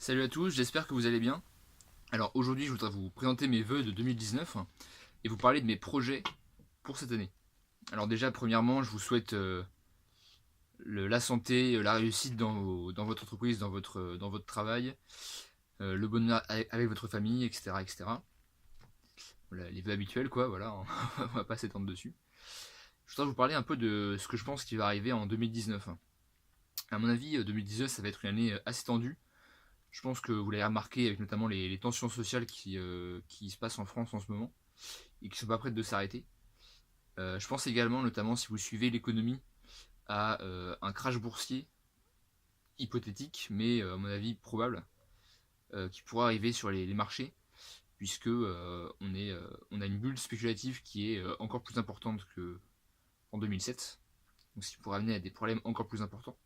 Salut à tous, j'espère que vous allez bien. Alors aujourd'hui, je voudrais vous présenter mes vœux de 2019 et vous parler de mes projets pour cette année. Alors déjà, premièrement, je vous souhaite la santé, la réussite dans votre entreprise, dans votre travail, le bonheur avec votre famille, etc. etc. Voilà, les vœux habituels, quoi, voilà, on va pas s'étendre dessus. Je voudrais vous parler un peu de ce que je pense qui va arriver en 2019. À mon avis, 2019, ça va être une année assez tendue. Je pense que vous l'avez remarqué avec notamment les tensions sociales qui se passent en France en ce moment et qui ne sont pas prêtes de s'arrêter. Je pense également, notamment si vous suivez l'économie, à un crash boursier hypothétique, mais à mon avis probable, qui pourra arriver sur les marchés, puisque on a une bulle spéculative qui est encore plus importante qu'en 2007, donc ce qui pourrait amener à des problèmes encore plus importants.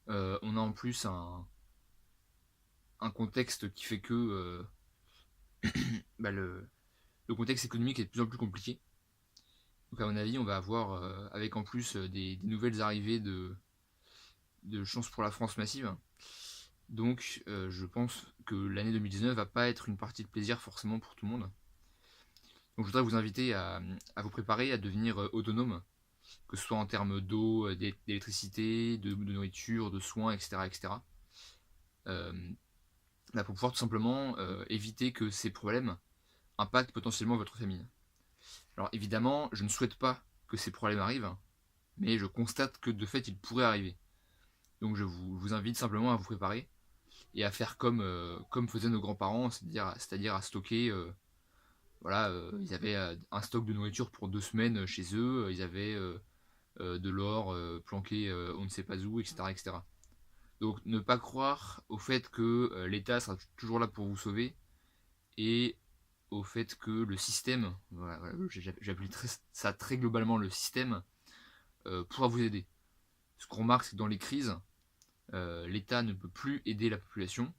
On a en plus un contexte qui fait que bah, le contexte économique est de plus en plus compliqué. Donc à mon avis, on va avoir, avec en plus des nouvelles arrivées de chances pour la France massive. Donc je pense que l'année 2019 va pas être une partie de plaisir forcément pour tout le monde. Donc je voudrais vous inviter à vous préparer à devenir autonome, que ce soit en termes d'eau, d'électricité, de nourriture, de soins, etc. etc. Euh, pour pouvoir tout simplement éviter que ces problèmes impactent potentiellement votre famille. Alors évidemment, je ne souhaite pas que ces problèmes arrivent, mais je constate que de fait ils pourraient arriver. Donc vous invite simplement à vous préparer et à faire comme faisaient nos grands-parents, c'est-à-dire à stocker. Voilà, ils avaient un stock de nourriture pour 2 semaines chez eux, ils avaient de l'or planqué on ne sait pas où, etc., etc. Donc ne pas croire au fait que l'État sera toujours là pour vous sauver et au fait que le système, voilà, j'appuie ça très globalement, le système pourra vous aider. Ce qu'on remarque, c'est que dans les crises, l'État ne peut plus aider la population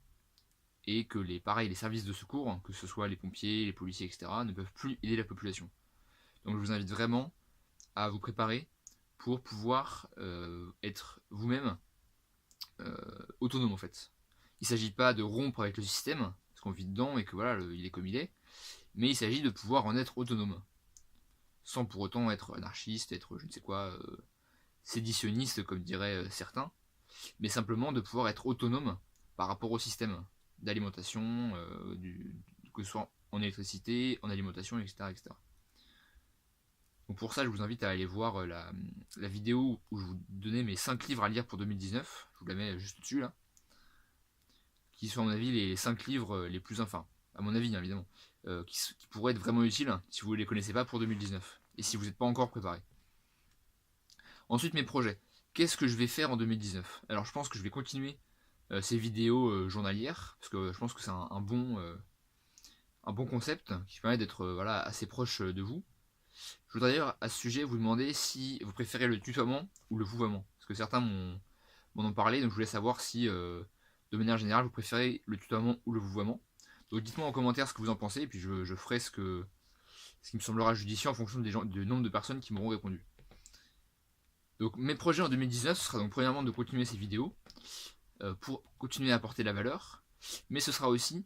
et que les services de secours, que ce soit les pompiers, les policiers, etc., ne peuvent plus aider la population. Donc je vous invite vraiment à vous préparer pour pouvoir être vous-même autonome en fait. Il ne s'agit pas de rompre avec le système, parce qu'on vit dedans et que voilà, il est comme il est, mais il s'agit de pouvoir en être autonome, sans pour autant être anarchiste, être je ne sais quoi, séditionniste comme diraient certains, mais simplement de pouvoir être autonome par rapport au système d'alimentation, que ce soit en électricité, en alimentation, etc. etc. Donc pour ça, je vous invite à aller voir la vidéo où je vous donnais mes 5 livres à lire pour 2019, je vous la mets juste dessus là, qui sont à mon avis les 5 livres les plus, enfin, à mon avis hein, évidemment, qui pourraient être vraiment utiles si vous ne les connaissez pas pour 2019, et si vous n'êtes pas encore préparé. Ensuite, mes projets. Qu'est-ce que je vais faire en 2019? Alors je pense que je vais continuer ces vidéos journalières, parce que je pense que c'est un bon concept qui permet d'être voilà, assez proche de vous. Je voudrais d'ailleurs à ce sujet vous demander si vous préférez le tutoiement ou le vouvoiement, parce que certains m'en ont parlé, donc je voulais savoir si de manière générale vous préférez le tutoiement ou le vouvoiement. Donc dites-moi en commentaire ce que vous en pensez, et puis je ferai ce qui me semblera judicieux en fonction du nombre de personnes qui m'auront répondu. Donc mes projets en 2019, ce sera donc premièrement de continuer ces vidéos, pour continuer à apporter la valeur, mais ce sera aussi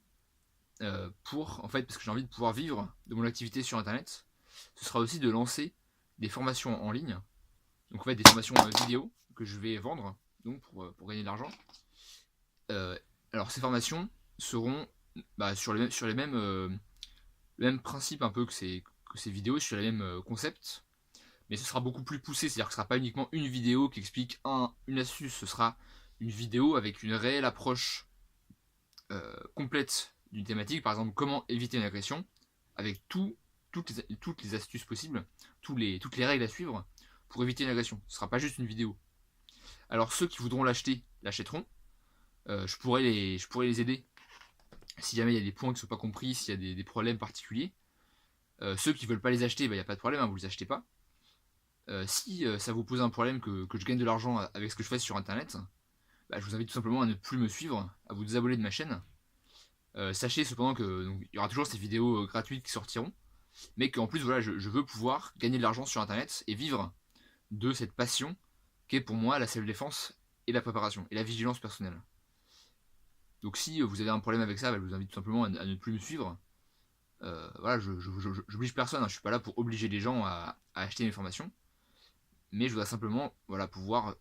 pour, en fait, parce que j'ai envie de pouvoir vivre de mon activité sur Internet, ce sera aussi de lancer des formations en ligne, donc en fait des formations vidéo que je vais vendre, donc pour gagner de l'argent. Euh, alors ces formations seront sur les mêmes principes un peu que ces vidéos, sur les mêmes concepts, mais ce sera beaucoup plus poussé, c'est-à-dire que ce sera pas uniquement une vidéo qui explique une astuce, ce sera une vidéo avec une réelle approche complète d'une thématique, par exemple comment éviter une agression, avec toutes les astuces possibles, toutes les règles à suivre pour éviter une agression. Ce ne sera pas juste une vidéo. Alors ceux qui voudront l'acheter, l'achèteront. Je pourrais les aider si jamais il y a des points qui ne sont pas compris, s'il y a des problèmes particuliers. Ceux qui ne veulent pas les acheter, il n'y a pas de problème, hein, vous ne les achetez pas. Si ça vous pose un problème que je gagne de l'argent avec ce que je fais sur internet, je vous invite tout simplement à ne plus me suivre, à vous désabonner de ma chaîne. Sachez cependant que donc, il y aura toujours ces vidéos gratuites qui sortiront, mais qu'en plus voilà, je veux pouvoir gagner de l'argent sur internet et vivre de cette passion qu'est pour moi la self-défense et la préparation et la vigilance personnelle. Donc si vous avez un problème avec ça, je vous invite tout simplement à ne plus me suivre. Voilà, j'oblige personne, hein, je suis pas là pour obliger les gens à acheter mes formations, mais je voudrais simplement voilà, pouvoir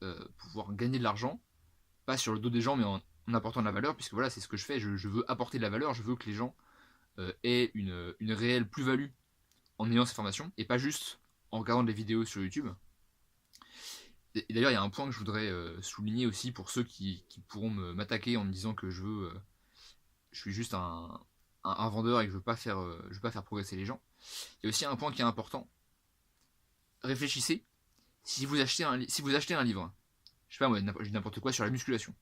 gagner de l'argent, pas sur le dos des gens, mais en apportant de la valeur, puisque voilà, c'est ce que je fais, je veux apporter de la valeur, je veux que les gens aient une réelle plus-value en ayant ces formations, et pas juste en regardant des vidéos sur YouTube. Et d'ailleurs, il y a un point que je voudrais souligner aussi pour ceux qui pourront m'attaquer en me disant que je suis juste un vendeur et que je veux pas faire progresser les gens. Il y a aussi un point qui est important. Réfléchissez. Si vous achetez un livre, je sais pas moi, je dis n'importe quoi sur la musculation.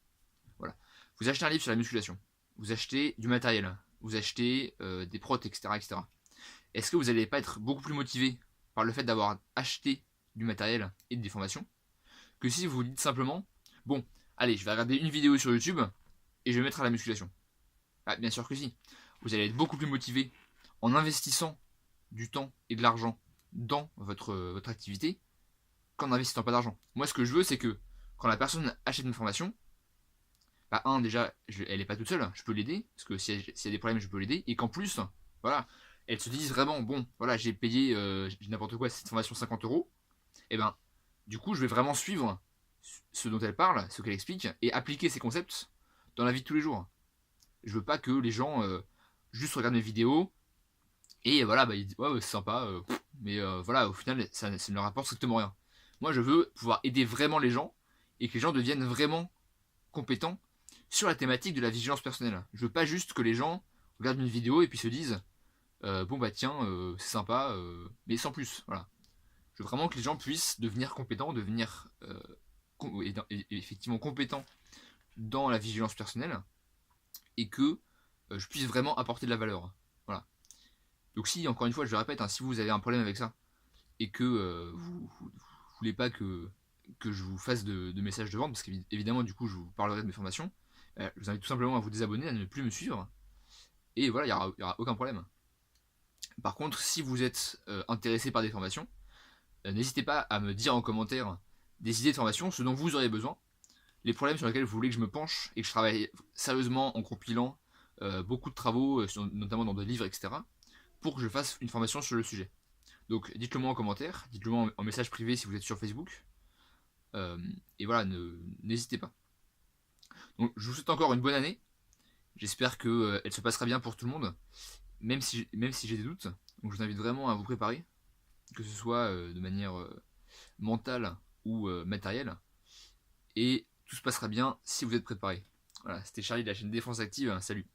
Voilà. Vous achetez un livre sur la musculation. Vous achetez du matériel. Vous achetez des protes, etc., etc. Est-ce que vous n'allez pas être beaucoup plus motivé par le fait d'avoir acheté du matériel et des formations que si vous vous dites simplement, bon, allez, je vais regarder une vidéo sur YouTube et je vais mettre à la musculation. Ah, bien sûr que si. Vous allez être beaucoup plus motivé en investissant du temps et de l'argent dans votre activité qu'en n'investissant pas d'argent. Moi, ce que je veux, c'est que quand la personne achète une formation, bah, déjà, elle n'est pas toute seule, je peux l'aider, parce que s'il y a des problèmes, je peux l'aider, et qu'en plus, voilà, elle se dise vraiment, bon, voilà, j'ai payé, n'importe quoi, cette formation 50 euros, et ben, du coup, je vais vraiment suivre ce dont elle parle, ce qu'elle explique, et appliquer ces concepts dans la vie de tous les jours. Je veux pas que les gens juste regardent mes vidéos, et voilà, bah, ils disent, ouais, ouais, c'est sympa, mais voilà, au final, ça ne leur apporte strictement rien. Moi, je veux pouvoir aider vraiment les gens, et que les gens deviennent vraiment compétents sur la thématique de la vigilance personnelle. Je veux pas juste que les gens regardent une vidéo et puis se disent bon bah tiens c'est sympa mais sans plus. Voilà. Je veux vraiment que les gens puissent devenir compétents, devenir effectivement compétents dans la vigilance personnelle et que je puisse vraiment apporter de la valeur. Voilà. Donc si encore une fois je le répète, hein, si vous avez un problème avec ça et que vous voulez pas que je vous fasse de messages de vente, parce qu'évidemment du coup je vous parlerai de mes formations, je vous invite tout simplement à vous désabonner, à ne plus me suivre, et voilà, il y aura aucun problème. Par contre, si vous êtes intéressé par des formations, n'hésitez pas à me dire en commentaire des idées de formation, ce dont vous aurez besoin, les problèmes sur lesquels vous voulez que je me penche et que je travaille sérieusement en compilant beaucoup de travaux, notamment dans des livres, etc., pour que je fasse une formation sur le sujet. Donc dites-le moi en commentaire, dites-le moi en message privé si vous êtes sur Facebook, et voilà, n'hésitez pas. Donc je vous souhaite encore une bonne année, j'espère qu'elle se passera bien pour tout le monde, même si j'ai des doutes, donc je vous invite vraiment à vous préparer, que ce soit de manière mentale ou matérielle, et tout se passera bien si vous êtes préparé. Voilà, c'était Charlie de la chaîne Défense Active, salut.